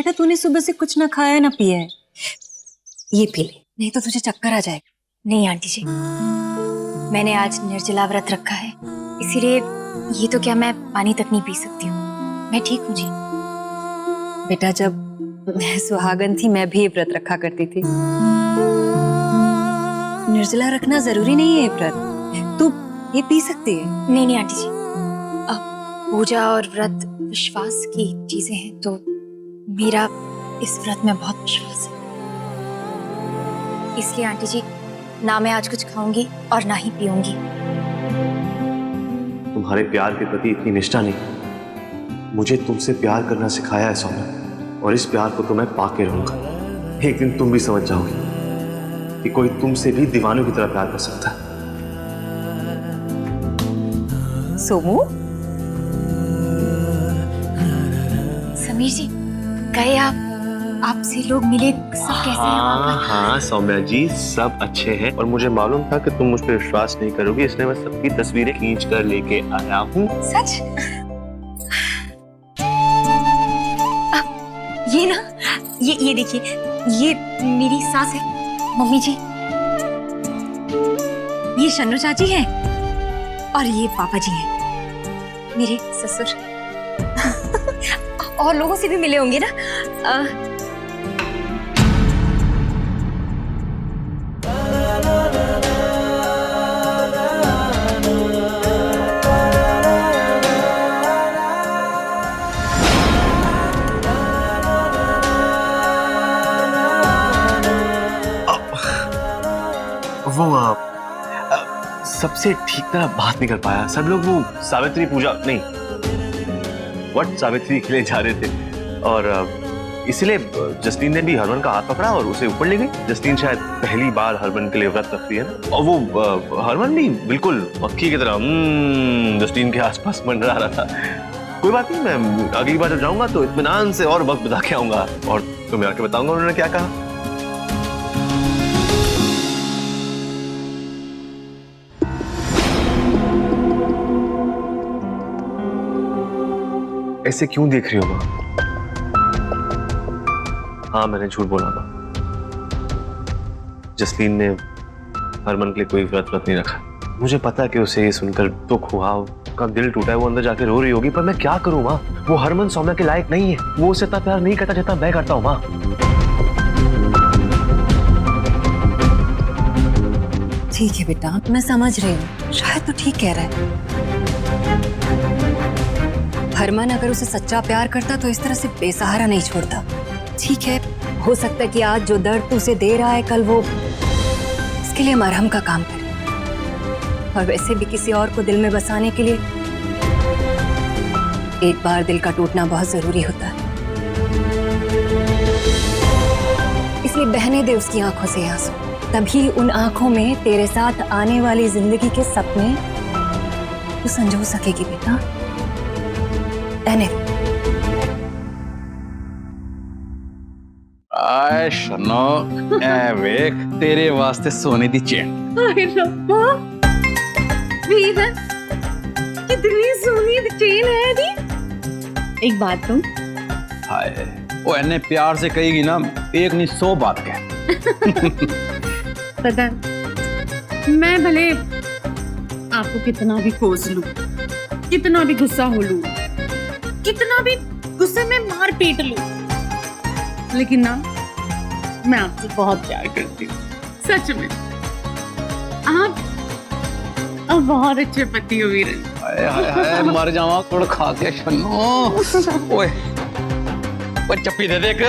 बेटा तूने सुबह से कुछ ना खाया ना पिया है, ये पी ले, नहीं तो तुझे चक्कर आ जाएगा। नहीं आंटी जी, मैंने आज निर्जला व्रत रखा है, इसीलिए ये तो क्या मैं पानी तक नहीं पी सकती हूँ। मैं ठीक हूँ जी। बेटा जब मैं सुहागन थी मैं भी ये व्रत रखा करती थी। निर्जला रखना जरूरी नहीं है ये व्रत, तू ये पी सकती है। नहीं नहीं आंटी जी, पूजा और व्रत विश्वास की चीजें हैं, तो मेरा इस व्रत में बहुत विश्वास है। इसलिए आंटी जी, ना मैं आज कुछ खाऊंगी और ना ही पीऊंगी। तुम्हारे प्यार के प्रति इतनी निष्ठा नहीं। मुझे तुमसे प्यार करना सिखाया है सौम्या, और इस प्यार को तो मैं पाके रहूंगा। एक दिन तुम भी समझ जाओगे कि कोई तुमसे भी दीवानों की तरह प्यार कर सकता है। सोमू, समीर जी, कहे आपसे लोग मिले, सब कैसे हैं वहाँ पर? हाँ सौम्या जी, सब अच्छे हैं, और मुझे मालूम था कि तुम मुझ पर विश्वास नहीं करोगी, इसलिए मैं सबकी तस्वीरें खींच कर लेके आया हूँ। सच? ये ना, ये देखिए, ये मेरी सास है, मम्मी जी। ये शन्नू चाची है, और ये पापा जी हैं, मेरे ससुर। और लोगों से भी मिले होंगे ना। वो सबसे ठीक तरह बात नहीं कर पाया। सब लोग वो सावित्री पूजा नहीं, वट सावित्री के लिए जा रहे थे, और इसलिए जसलीन ने भी हरमन का हाथ पकड़ा और उसे ऊपर ले गई। जसलीन शायद पहली बार हरमन के लिए व्रत रखती है ना, और वो हरमन भी बिल्कुल मक्खी की तरह जसलीन के आसपास मंडरा रहा था। कोई बात नहीं, मैं अगली बार जब जाऊंगा तो इत्मीनान से और वक्त बिता के आऊंगा, और तुम्हें आके बताऊंगा उन्होंने क्या कहा। ऐसे क्यों देख रही हो माँ? हाँ, मैंने झूठ बोला माँ। जसलीन ने हरमन के लिए कोई व्रत नहीं रखा। मुझे पता कि उसे ये सुनकर दुख हुआ, उसका दिल टूटा है, वो अंदर जाके रो रही होगी, पर मैं क्या करूं माँ? वो हरमन सौम्या के लायक नहीं है, वो उसे इतना प्यार नहीं करता जितना मैं करता हूँ माँ। ठीक है बेटा, मैं समझ रही हूँ, शायद तू ठीक कह रहा है। हरमन अगर उसे सच्चा प्यार करता तो इस तरह से बेसहारा नहीं छोड़ता। ठीक है, हो सकता है कि आज जो दर्द तू उसे दे रहा है, कल वो इसके लिए मरहम का काम करे। और वैसे भी किसी और को दिल में बसाने के लिए एक बार दिल का टूटना बहुत जरूरी होता है। इसलिए बहने दे उसकी आंखों से आंसू, तभी उन आंखों में तेरे साथ आने वाली जिंदगी के सपने तू संजो सकेगी बेटा। आय शनो, ए वेख तेरे वास्ते सोने दी चेन। हाय रब्बा, वीर कितनी सोनी चेन है दी। एक बात तुम, हाय वो एने प्यार से कहेगी ना, एक नहीं 100 बात कह। पता मैं भले आपको कितना भी कोस लूं, कितना भी गुस्सा हो लूं, कितना भी गुस्से में मार पीट लूं, लेकिन ना मैं आपसे बहुत प्यार करती हूँ, सच में। आप बहुत अच्छे पति हो वीरन। हाय हाय हाय, मर जावा कुड़ खा के शनो। ओए वो चप्पी दे देख।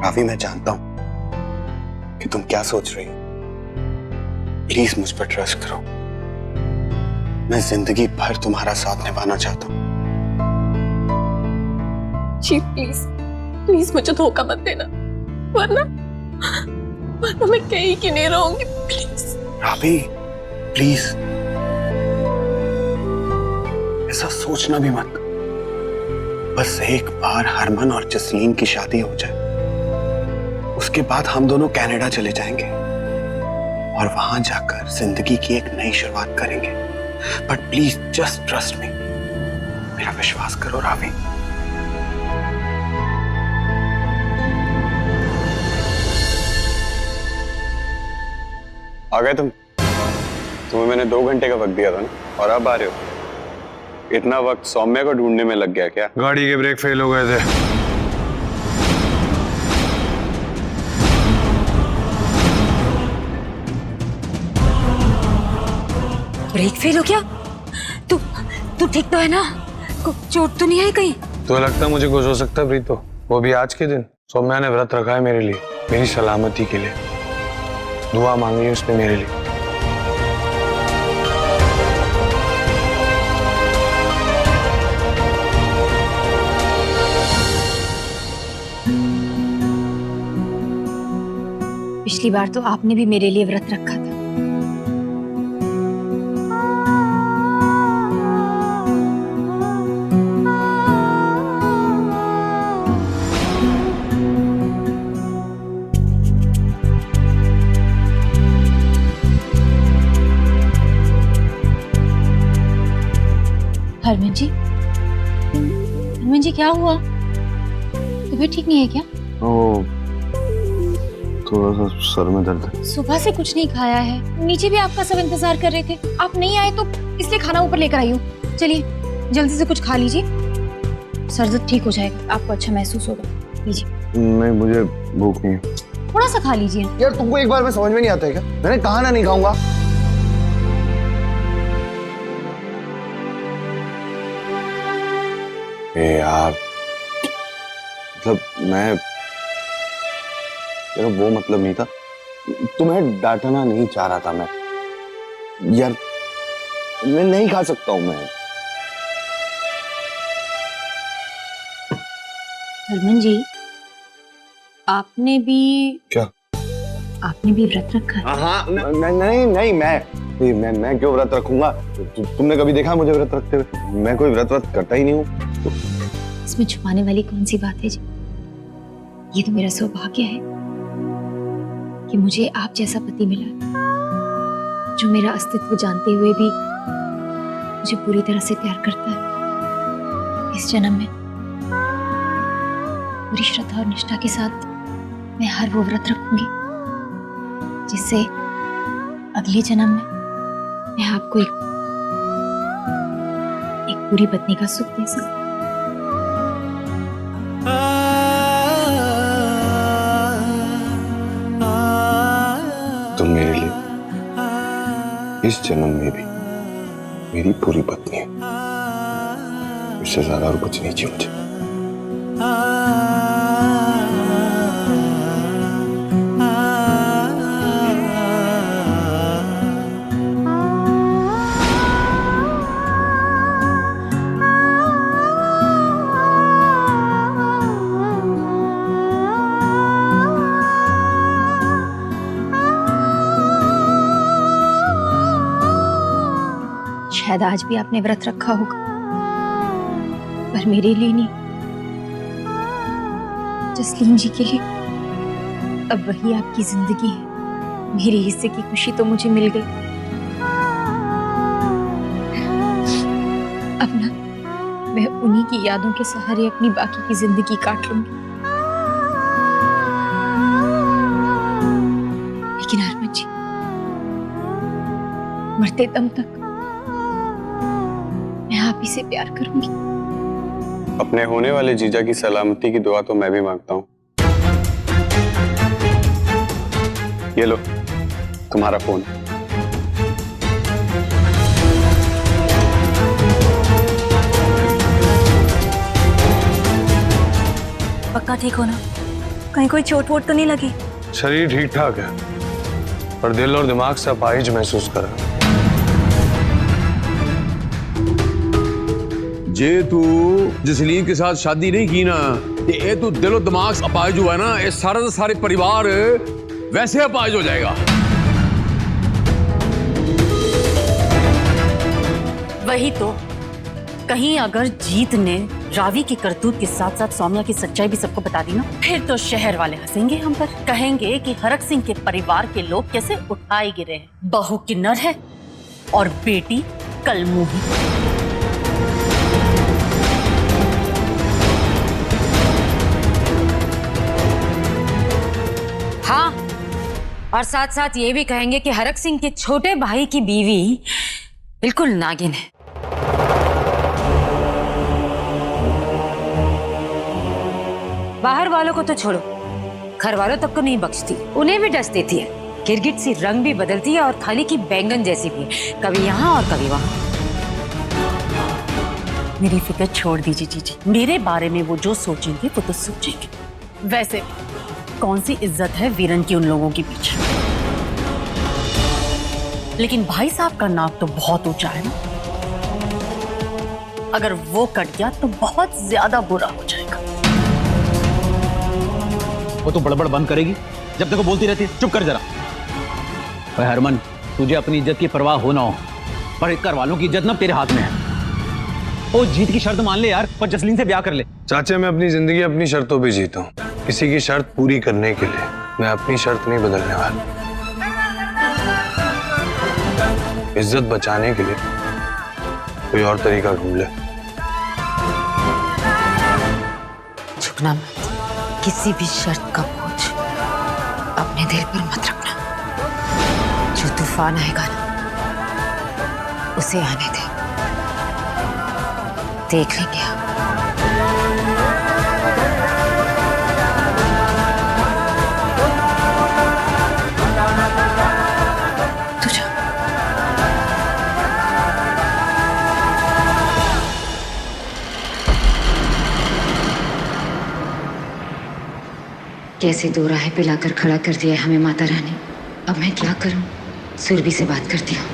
रावी, मैं जानता हूं कि तुम क्या सोच रही हो। प्लीज मुझ पर ट्रस्ट करो, मैं जिंदगी भर तुम्हारा साथ निभाना चाहता हूँ। जी प्लीज प्लीज मुझे धोखा मत देना, वरना मैं कहीं की नहीं रहूंगी। प्लीज रावी, प्लीज ऐसा सोचना भी मत। बस एक बार हरमन और जसलीन की शादी हो जाए, उसके बाद हम दोनों कनाडा चले जाएंगे और वहां जाकर जिंदगी की एक नई शुरुआत करेंगे। But please just trust me, मेरा विश्वास करो रावी। आ गए तुम? तुम्हें मैंने 2 घंटे का वक्त दिया था ना, और अब आ रहे हो? इतना वक्त सौम्या को ढूंढने में लग गया क्या? गाड़ी के ब्रेक फेल हो गए थे। ब्रेक फेल हो गया? तू ठीक तो है ना? चोट तो नहीं आई कहीं? तो लगता मुझे कुछ हो सकता है प्रीतो, वो भी आज के दिन। सौम्या ने व्रत रखा है मेरे लिए, मेरी सलामती के लिए। दुआ मांगी है उसने मेरे लिए। पिछली बार तो आपने भी मेरे लिए व्रत रखा था। हरमन जी क्या हुआ? तबीयत ठीक नहीं है क्या? ओ, थोड़ा सा सर में दर्द है। सुबह से कुछ नहीं खाया है, नीचे भी आपका सब इंतजार कर रहे थे, आप नहीं आए तो इसलिए खाना ऊपर लेकर आई हूँ। चलिए जल्दी से कुछ खा लीजिए, सर दर्द ठीक हो जाएगा, आपको अच्छा महसूस होगा। लीजिए। नहीं, मुझे भूख नहीं है। थोड़ा सा खा लीजिए। यार तुमको एक बार में समझ में नहीं आता है क्या? मैंने कहा ना नहीं खाऊंगा। यार मतलब मैं, मेरा वो मतलब नहीं था, तुम्हें डांटना नहीं चाह रहा था मैं। यार मैं नहीं खा सकता हूं मैं। हरमन जी, आपने भी क्या? आपने भी व्रत रखा है? हाँ नहीं, मैं क्यों व्रत रखूंगा? तुमने कभी देखा मुझे व्रत रखते हुए? मैं कोई व्रत करता ही नहीं हूँ। इसमें छुपाने वाली कौन सी बात है जी? ये तो मेरा सौभाग्य है कि मुझे आप जैसा पति मिला, जो मेरा अस्तित्व जानते हुए भी मुझे पूरी तरह से प्यार करता है। इस जन्म में पूरी श्रद्धा और निष्ठा के साथ मैं हर वो व्रत रखूंगी जिससे अगले जन्म में मैं आपको एक पूरी पत्नी का सुख दे सकूं। तुम मेरे लिए इस जन्म में भी मेरी पूरी पत्नी है, इससे ज्यादा और कुछ नहीं चाहिए मुझे। शायद आज भी आपने व्रत रखा होगा, पर मेरे लिए नहीं, जसलीन जी के लिए। अब वही आपकी जिंदगी है, मेरे हिस्से की खुशी तो मुझे मिल गई। अब ना मैं उन्हीं की यादों के सहारे अपनी बाकी की जिंदगी काट लूंगी। लेकिन हरमन जी, मरते दम तक मैं आप ही से प्यार करूंगी। अपने होने वाले जीजा की सलामती की दुआ तो मैं भी मांगता हूँ। ये लो तुम्हारा फोन। पक्का ठीक हो ना? कहीं कोई चोट वोट तो नहीं लगी? शरीर ठीक ठाक है, पर दिल और दिमाग से अपाहिज महसूस कर रहा। जे तू जसलीन के साथ शादी नहीं की ना, ये तू दिलो दिमाग अपाहिज हुआ ना, ये सारा सारे परिवार वैसे अपाहिज हो जाएगा। वही तो, कहीं अगर जीत ने रावी की करतूत के साथ साथ सौम्या की सच्चाई भी सबको बता दी ना, फिर तो शहर वाले हंसेंगे हम पर, कहेंगे कि हरक सिंह के परिवार के लोग कैसे उठाए गिरे हैं। बहू किन्नर है और बेटी कल मुंह। हाँ, और साथ साथ ये भी कहेंगे कि हरक सिंह के छोटे भाई की बीवी बिल्कुल नागिन है। बाहर वालों को तो छोड़ो, घर वालों तक को नहीं बख्शती, उन्हें भी डस देती है। गिरगिट सी रंग भी बदलती है और थाली की बैंगन जैसी भी है, कभी यहाँ और कभी वहाँ। मेरी फिक्र छोड़ दीजिए जीजी, मेरे बारे में वो जो सोचेंगे वो तो सोचेंगे। वैसे कौन सी इज्जत है वीरन की उन लोगों के पीछे। लेकिन भाई साहब का नाक तो बहुत ऊंचा है ना, अगर वो कट गया तो बहुत ज्यादा बुरा हो जाएगा। वो तो बड़बड़ बंद करेगी जब तक वो बोलती रहती है। चुप कर जरा। भाई हरमन, तुझे अपनी इज्जत की परवाह हो ना हो, पर घर वालों की इज्जत ना तेरे हाथ में है। ओ जीत की शर्त मान ले यार, पर जसलीन से ब्याह कर ले। चाचा, मैं अपनी जिंदगी अपनी शर्तों पे जीता हूँ। किसी की शर्त पूरी करने के लिए मैं अपनी शर्त नहीं बदलने वाला। इज्जत बचाने के लिए कोई और तरीका ढूंढ ले। झुकना मत, किसी भी शर्त का बोझ अपने दिल पर मत रखना। जो तूफान आएगा ना, उसे आने दे, देख लेंगे हम। तू जा। कैसे दो राहें पिलाकर खड़ा कर दिया है हमें माता रानी। अब मैं क्या करूं? सुरभि से बात करती हूँ।